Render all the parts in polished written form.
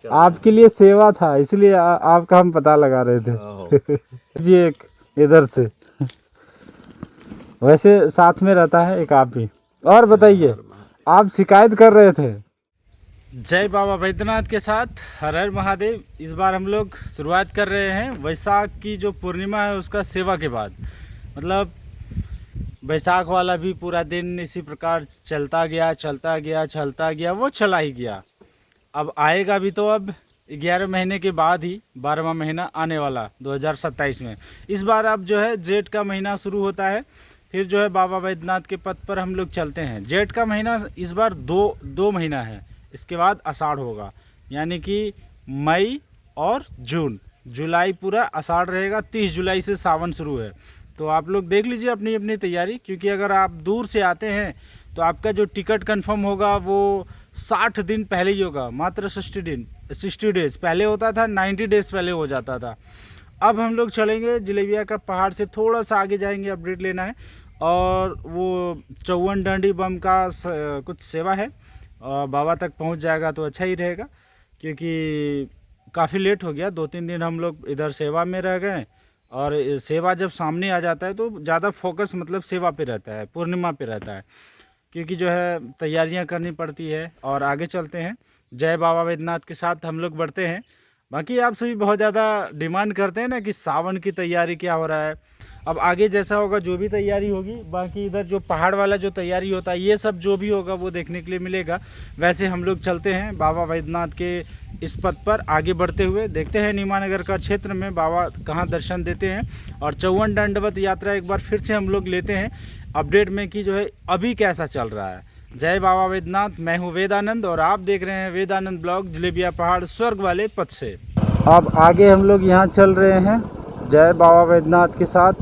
आपके लिए सेवा था, इसलिए आपका हम पता लगा रहे थे। जी एक इधर से, वैसे साथ में रहता है एक आप भी। और बताइए, आप शिकायत कर रहे थे। जय बाबा बैद्यनाथ के साथ हर हर महादेव। इस बार हम लोग शुरुआत कर रहे हैं वैशाख की जो पूर्णिमा है उसका सेवा के बाद। मतलब वैशाख वाला भी पूरा दिन इसी प्रकार चलता गया, वो चला ही गया। अब आएगा भी तो अब 11 महीने के बाद ही 12वां महीना आने वाला 2027 में। इस बार अब जो है जेठ का महीना शुरू होता है, फिर जो है बाबा बैद्यनाथ के पथ पर हम लोग चलते हैं। जेठ का महीना इस बार दो महीना है, इसके बाद आषाढ़ होगा, यानी कि मई और जून। जुलाई पूरा आषाढ़ रहेगा, 30 जुलाई से सावन शुरू है। तो आप लोग देख लीजिए अपनी अपनी तैयारी, क्योंकि अगर आप दूर से आते हैं तो आपका जो टिकट कंफर्म होगा वो 60 दिन पहले ही होगा, मात्र 60 डेज पहले होता था, 90 डेज पहले हो जाता था। अब हम लोग चलेंगे जलेबिया का पहाड़ से थोड़ा सा आगे जाएंगे, अपडेट लेना है। और वो 54 डंडी बम का कुछ सेवा है, और बाबा तक पहुंच जाएगा तो अच्छा ही रहेगा, क्योंकि काफ़ी लेट हो गया। 2-3 दिन हम लोग इधर सेवा में रह गए, और सेवा जब सामने आ जाता है तो ज़्यादा फोकस मतलब सेवा पे रहता है, पूर्णिमा पे रहता है, क्योंकि जो है तैयारियां करनी पड़ती है। और आगे चलते हैं, जय बाबा बैद्यनाथ के साथ हम लोग बढ़ते हैं। बाकी आप सभी बहुत ज़्यादा डिमांड करते हैं ना कि सावन की तैयारी क्या हो रहा है। अब आगे जैसा होगा, जो भी तैयारी होगी, बाकी इधर जो पहाड़ वाला जो तैयारी होता है, ये सब जो भी होगा वो देखने के लिए मिलेगा। वैसे हम लोग चलते हैं बाबा बैद्यनाथ के इस पथ पर आगे बढ़ते हुए, देखते हैं नीमानगर का क्षेत्र में बाबा कहाँ दर्शन देते हैं। और 54 दंडवत यात्रा एक बार फिर से हम लोग लेते हैं अपडेट में कि जो है अभी कैसा चल रहा है। जय बाबा बैद्यनाथ, मैं हूँ वेदानंद और आप देख रहे हैं वेदानंद ब्लॉग, जलेबिया पहाड़ स्वर्ग वाले पथ से। अब आगे हम लोग यहाँ चल रहे हैं जय बाबा बैद्यनाथ के साथ,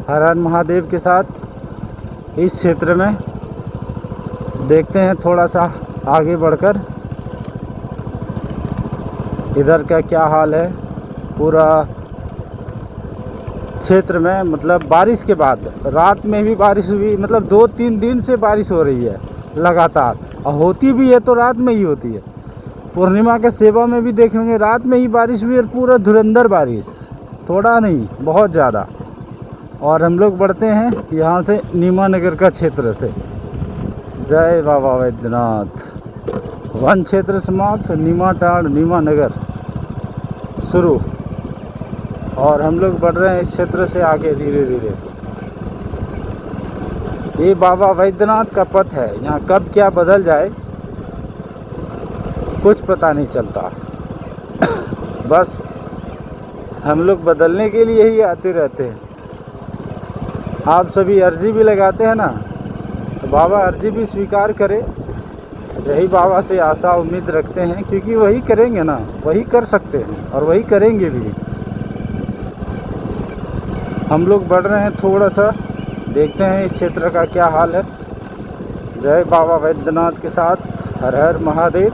हर हर महादेव के साथ इस क्षेत्र में। देखते हैं थोड़ा सा आगे बढ़कर इधर का क्या हाल है पूरा क्षेत्र में। मतलब बारिश के बाद रात में भी बारिश हुई, मतलब 2-3 दिन से बारिश हो रही है लगातार, और होती भी है तो रात में ही होती है। पूर्णिमा के सेवा में भी देखेंगे रात में ही बारिश हुई, और पूरा धुरंधर बारिश, थोड़ा नहीं बहुत ज़्यादा। और हम लोग बढ़ते हैं यहाँ से नीमानगर का क्षेत्र से। जय बाबा बैद्यनाथ। वन क्षेत्र समाप्त, नीमाटांड नीमानगर शुरू, और हम लोग बढ़ रहे हैं इस क्षेत्र से आगे धीरे धीरे। ये बाबा बैद्यनाथ का पथ है, यहाँ कब क्या बदल जाए कुछ पता नहीं चलता। बस हम लोग बदलने के लिए ही आते रहते हैं। आप सभी अर्जी भी लगाते हैं ना, तो बाबा अर्जी भी स्वीकार करे, यही बाबा से आशा उम्मीद रखते हैं, क्योंकि वही करेंगे ना, वही कर सकते हैं और वही करेंगे भी। हम लोग बढ़ रहे हैं थोड़ा सा, देखते हैं इस क्षेत्र का क्या हाल है। जय बाबा बैद्यनाथ के साथ हर हर महादेव,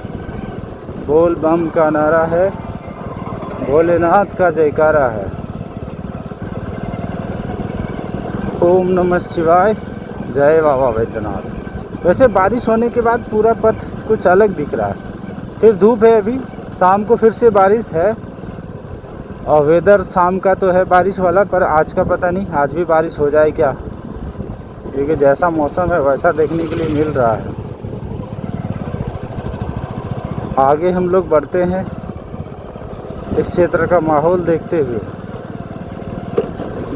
बोल बम का नारा है, भोलेनाथ का जयकारा है। ओम नमः शिवाय, जय बाबा बैद्यनाथ। वैसे बारिश होने के बाद पूरा पथ कुछ अलग दिख रहा है। फिर धूप है, अभी शाम को फिर से बारिश है, और वेदर शाम का तो है बारिश वाला, पर आज का पता नहीं, आज भी बारिश हो जाए क्या, क्योंकि जैसा मौसम है वैसा देखने के लिए मिल रहा है। आगे हम लोग बढ़ते हैं इस क्षेत्र का माहौल देखते हुए।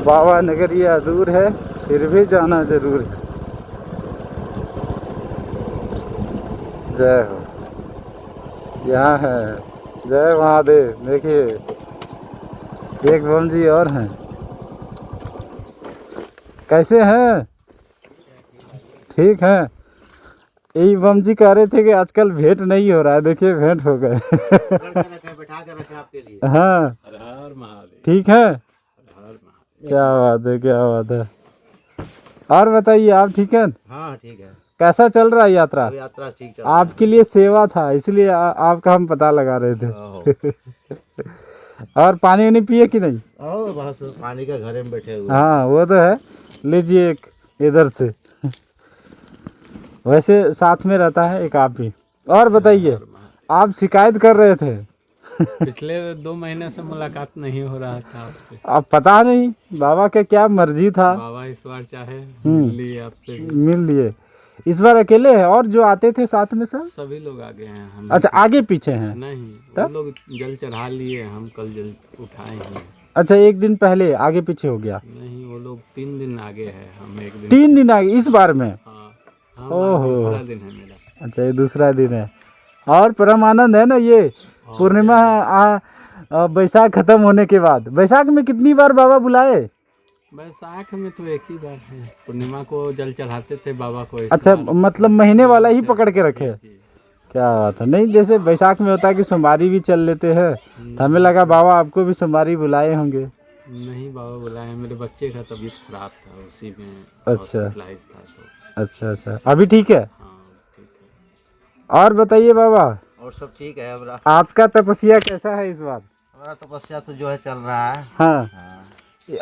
बाबा नगरिया दूर है, फिर भी जाना जरूर है। जय हो, यहाँ है जय महादेव। देखिए एक बम जी और हैं, कैसे हैं? ठीक है। यही बम जी कह रहे थे कि आजकल भेंट नहीं हो रहा है, देखिए भेंट हो गए। हाँ ठीक है, क्या बात है, क्या बात है। और बताइए, आप ठीक है? हाँ ठीक है। कैसा चल रहा है यात्रा? यात्रा ठीक चल रहा है। आपके लिए सेवा था, इसलिए आपका हम पता लगा रहे थे। और पानी वानी पिए कि नहीं? बस पानी का घर में बैठे हुए। हाँ वो तो है, लीजिए एक इधर से। वैसे साथ में रहता है एक आप भी। और बताइए, आप शिकायत कर रहे थे। पिछले 2 महीने से मुलाकात नहीं हो रहा था आपसे। अब पता नहीं बाबा का क्या मर्जी था, बाबा इस बार चाहे मिल लिए आपसे भी। मिल लिए। इस बार अकेले है और जो आते थे साथ में सब? सभी लोग आगे हैं हम। अच्छा, आगे पीछे हैं? नहीं, वो लोग जल चढ़ा लिए, हम कल जल उठाए हैं। अच्छा, एक दिन पहले आगे पीछे हो गया? नहीं, वो लोग 3 दिन आगे है, हम 1 दिन। 3 दिन आगे इस बार में? हाँ, हाँ, ओहो। दूसरा दिन है मेरा। अच्छा, ये दूसरा दिन है। और परम आनंद है ना ये पूर्णिमा बैसाख खत्म होने के बाद। बैसाख में कितनी बार बाबा बुलाए? बैसाख में तो एक ही बार है, पूर्णिमा को जल चढ़ाते थे बाबा को। इस अच्छा, बार मतलब महीने वाला ही पकड़ के रखे। जी। क्या बात है। नहीं, जैसे बैसाख में होता है कि सोमवारी भी चल लेते हैं, तो हमें लगा बाबा आपको भी सोमवारी बुलाए होंगे। नहीं, बाबा बुलाए, मेरे बच्चे का तबीयत खराब था, उसी में अच्छा। हॉस्पिटलाइज था तो। अच्छा अच्छा, अभी ठीक है? हाँ, ठीक है। और बताइए बाबा, और सब ठीक है। अब आपका तपस्या कैसा है इस बार? हमारा तपस्या तो जो है चल रहा है। हाँ, हाँ,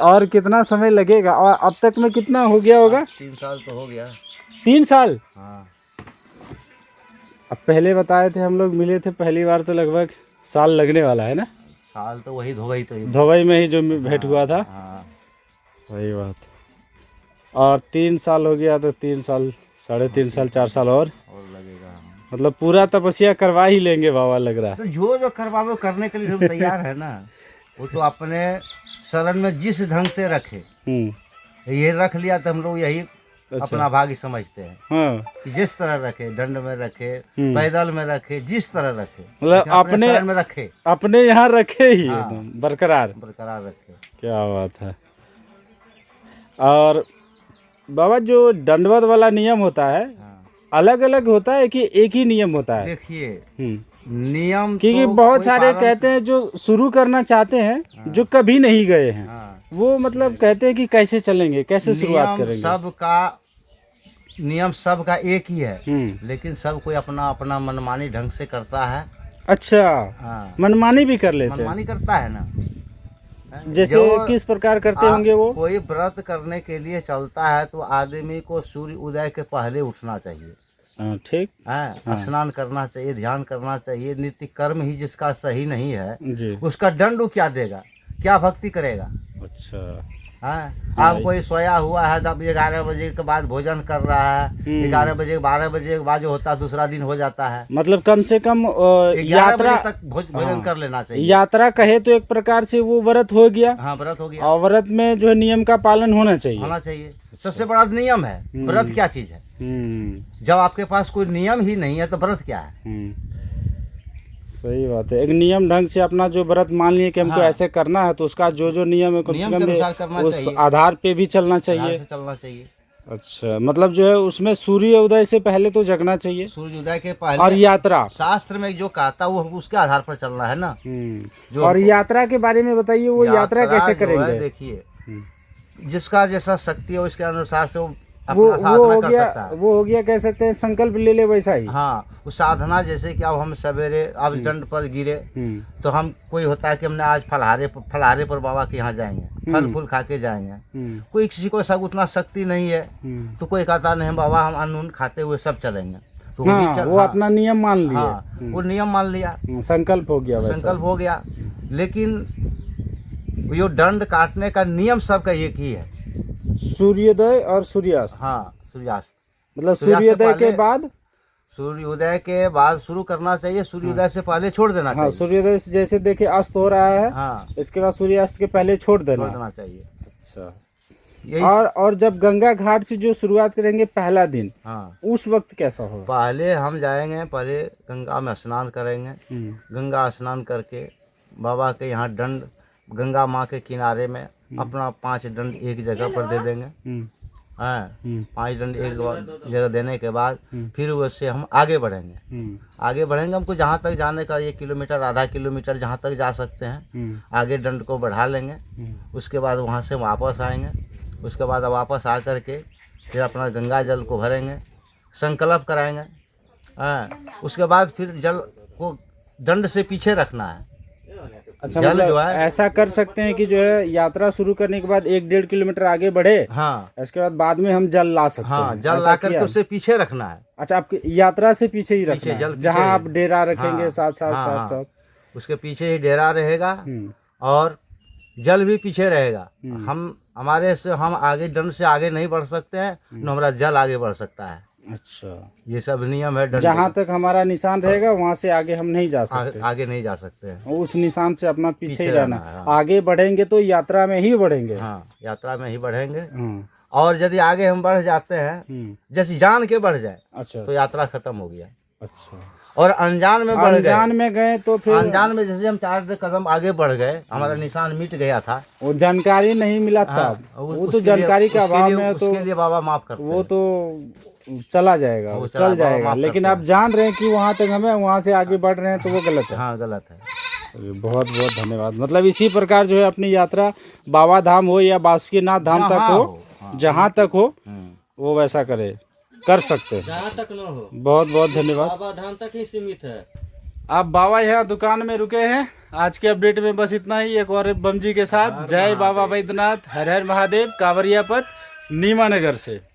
और कितना समय लगेगा? और अब तक में कितना हो गया होगा? 3 साल तो हो गया। 3 साल? हाँ, अब पहले बताए थे, हम लोग मिले थे पहली बार तो लगभग साल लगने वाला है ना? साल तो वही धोबई तो ही। धोबई में ही जो भेंट हुआ था। हाँ, सही बात। और 3 साल हो गया तो 3 साल, 3.5 साल, 4 साल और लगेगा। मतलब पूरा तपस्या करवा ही लेंगे बाबा, लग रहा है। तो जो करवावे वो करने के लिए हम तैयार है ना। वो तो अपने शरण में जिस ढंग से रखे, ये रख लिया तो हम लोग यही अपना भाग्य समझते हैं। हाँ, कि जिस तरह रखे, दंड में रखे, पैदल में रखे, जिस तरह रखे, मतलब लेकिन अपने शरण में रखे, अपने यहाँ रखे ही हाँ। एकदम बरकरार रखे। क्या बात है। और बाबा जो दंडवत वाला नियम होता है, हाँ। अलग अलग होता है कि एक ही नियम होता है? देखिए, नियम क्योंकि तो बहुत कोई सारे पालन- कहते हैं जो शुरू करना चाहते हैं, जो कभी नहीं गए हैं, हाँ। वो मतलब कहते हैं कि कैसे चलेंगे, कैसे शुरुआत करेंगे। नियम सबका एक ही है, लेकिन सब कोई अपना अपना मनमानी ढंग से करता है। अच्छा, हाँ। मनमानी भी कर लेते हैं? मनमानी करता है ना। जैसे किस प्रकार करते होंगे वो? कोई व्रत करने के लिए चलता है तो आदमी को सूर्य उदय के पहले उठना चाहिए। ठीक है, स्नान करना चाहिए, ध्यान करना चाहिए। नित्य कर्म ही जिसका सही नहीं है जी, उसका दंड वो क्या देगा, क्या भक्ति करेगा? अच्छा। हाँ, अब कोई सोया हुआ है, तब 11 बजे के बाद भोजन कर रहा है, 11 बजे 12 बजे के बाद जो होता है दूसरा दिन हो जाता है। मतलब कम से कम 11 यात्रा बजे तक भोजन कर लेना चाहिए। यात्रा कहे तो एक प्रकार से वो व्रत हो गया। हाँ, व्रत हो गया। और व्रत में जो है नियम का पालन होना चाहिए। होना चाहिए, सबसे बड़ा नियम है। व्रत क्या चीज है? जब आपके पास कोई नियम ही नहीं है तो व्रत क्या है? सही बात है। एक नियम ढंग से अपना जो व्रत मान लिए कि हमको ऐसे करना है, तो उसका जो जो नियम है कम से कम उस आधार पे भी चलना चाहिए। चलना चाहिए। अच्छा, मतलब जो है उसमें सूर्य उदय से पहले तो जगना चाहिए, सूर्य उदय के पहले। और यात्रा शास्त्र में जो कहता वो उसके आधार पर चलना है ना। और यात्रा के बारे में बताइए, वो यात्रा कैसे करेंगे? देखिए, जिसका जैसा शक्ति है उसके अनुसार से वो अपना हो साधना कर गया, सकता है। वो हो गया, कह सकते हैं संकल्प ले ले वैसा ही। हाँ, उस साधना जैसे कि अब हम सवेरे अब दंड पर गिरे तो हम कोई होता है कि हमने आज फलहारे पर बाबा के यहाँ जाएंगे, फल फूल खा के जाएंगे। कोई किसी को सब उतना शक्ति नहीं है तो कोई कहता नहीं बाबा हम अन्न खाते हुए सब चलेंगे, तो वो अपना नियम मान लिया। हाँ, वो नियम मान लिया, संकल्प हो गया, संकल्प हो गया। लेकिन यो दंड काटने का नियम सबका एक ही है, सूर्योदय और सूर्यास्त। हाँ, सूर्यास्त। मतलब सूर्योदय के बाद, सूर्योदय के बाद शुरू करना चाहिए, सूर्योदय से पहले छोड़ देना चाहिए। सूर्योदय से जैसे देखिए अस्त हो रहा है, हाँ, इसके बाद सूर्यास्त के पहले छोड़ देना चाहिए। अच्छा, यही। और जब गंगा घाट से जो शुरुआत करेंगे पहला दिन, हाँ, उस वक्त कैसा होगा? पहले हम जाएंगे, पहले गंगा में स्नान करेंगे। गंगा स्नान करके बाबा के यहाँ दंड, गंगा माँ के किनारे में अपना 5 दंड एक जगह पर दे देंगे। हाँ, 5 दंड एक जगह देने के बाद फिर उससे हम आगे बढ़ेंगे। आगे बढ़ेंगे, हमको जहाँ तक जाने का 1 किलोमीटर, आधा किलोमीटर जहाँ तक जा सकते हैं, आगे दंड को बढ़ा लेंगे। उसके बाद वहाँ से वापस आएंगे। उसके बाद वापस आ करके फिर अपना गंगा जल को भरेंगे, संकल्प कराएंगे। हाँ, उसके बाद फिर जल को दंड से पीछे रखना है। अच्छा, जल जो है ऐसा कर सकते हैं कि जो है यात्रा शुरू करने के बाद 1-1.5 किलोमीटर आगे बढ़े। हाँ, इसके बाद में हम जल ला सकते हैं। हाँ, जल ला करके उससे पीछे रखना है। अच्छा, आपकी यात्रा से पीछे ही रखना पीछे, है, जल पीछे जहाँ ही। आप डेरा रखेंगे हाँ, साथ साथ हाँ, साथ हाँ। साथ। उसके पीछे ही डेरा रहेगा हम्म, और जल भी पीछे रहेगा। हमारे से हम आगे डंड से आगे नहीं बढ़ सकते हैं, न हमारा जल आगे बढ़ सकता है। अच्छा, ये सब नियम है डंडे जहाँ का। तक हमारा निशान रहेगा वहाँ से आगे हम नहीं जा आगे, सकते, आगे नहीं जा सकते हैं। उस निशान से अपना पीछे ही रहना रहना है। है, हाँ। आगे बढ़ेंगे तो यात्रा में ही बढ़ेंगे। हाँ, यात्रा में ही बढ़ेंगे। हाँ, और यदि आगे हम बढ़ जाते हैं, जैसे जान के बढ़ जाए अच्छा तो यात्रा खत्म हो गया। अच्छा, और अनजान में बढ़ गए, अनजान में गए तो फिर अनजान में जैसे हम 4 कदम आगे बढ़ गए, हमारा निशान मिट गया था। वो जानकारी नहीं मिला था। हाँ, वो तो उसके जानकारी के लिए- अभाव उसके लिए- में तो उसके लिए बाबा माफ करते वो हैं। तो चला जाएगा, वो वो चला, चल बाबा जाएगा। माफ लेकिन करते आप जान रहे हैं कि वहाँ तक हमें, वहाँ से आगे बढ़ रहे हैं, तो वो गलत है। हाँ, गलत है। चलिए, बहुत बहुत धन्यवाद। मतलब इसी प्रकार जो है अपनी यात्रा बाबा धाम हो या बासुकीनाथ धाम तक जहाँ हो, हाँ। जहाँ तक हो हम्म। वो वैसा कर सकते हैं। जहाँ तक न हो, बहुत बहुत धन्यवाद। बाबा धाम तक ही सीमित है। आप बाबा यहाँ दुकान में रुके हैं। आज के अपडेट में बस इतना ही। एक और बम जी के साथ। जय बाबा बैद्यनाथ, हर हर महादेव, कांवरिया पथ, नीमानगर से।